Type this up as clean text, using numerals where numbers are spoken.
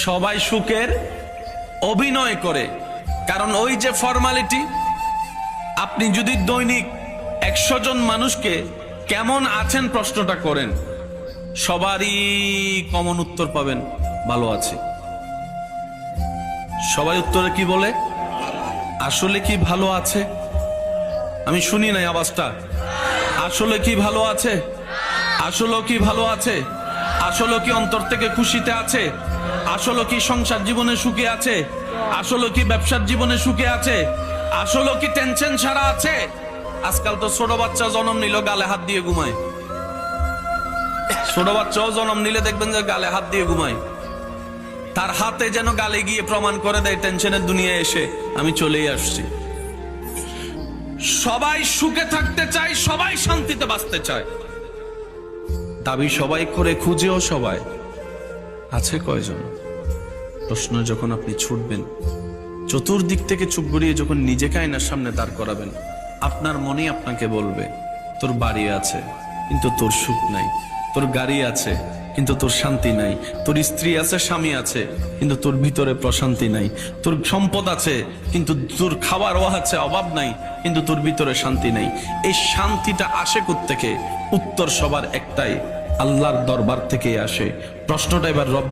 সবাই সুখের অভিনয় করে, কারণ ওই যে ফর্মালিটি। আপনি যদি দৈনিক 100 জন মানুষকে কেমন আছেন প্রশ্নটা করেন, সবারই কমন উত্তর পাবেন, ভালো আছে। সবাই উত্তরে কি বলে? আসলে কি ভালো আছে? আমি শুনি নাই আওয়াজটা। আসলে কি ভালো আছে? আসলে কি ভালো আছে? আসলে কি অন্তর থেকে খুশিতে আছে? আসলে কি সংসার জীবনে সুখে আছে? আসলে কি ব্যবসার জীবনে সুখে আছে? আসলে কি টেনশন ছাড়া আছে? আজকাল তো ছোট বাচ্চা জন্ম নিল গালে হাত দিয়ে ঘুমায়। ছোট বাচ্চাও জন্ম নিলে দেখবেন যে গালে হাত দিয়ে ঘুমায়। তার হাতে যেন গালে গিয়ে প্রমাণ করে দেয় টেনশনের দুনিয়ায় এসে আমি চলেই আসছি। সবাই সুখে থাকতে চায়, সবাই শান্তিতে বাঁচতে চায়, দাবি সবাই করে, খুঁজেও সবাই। আছে কয়জন? প্রশ্ন যখন আপনি ছুটবেন, চতুর্দিক থেকে চুপ গড়িয়ে যখন নিজেকে আয়নার সামনে দাঁড় করাবেন, আপনার মনেই আপনাকে বলবে তোর বাড়ি আছে কিন্তু তোর সুখ নাই, তোর গাড়ি আছে কিন্তু তোর শান্তি নাই, তোর স্ত্রী আছে, স্বামী আছে, কিন্তু তোর ভিতরে প্রশান্তি নাই, তোর সম্পদ আছে কিন্তু তোর খাবার আছে, অভাব নাই, কিন্তু তোর ভিতরে শান্তি নাই। এই শান্তিটা আসে কোত্থেকে? উত্তর সবার একটাই, আল্লাহর দরবার থেকে আসে। প্রশ্নটা এবার রব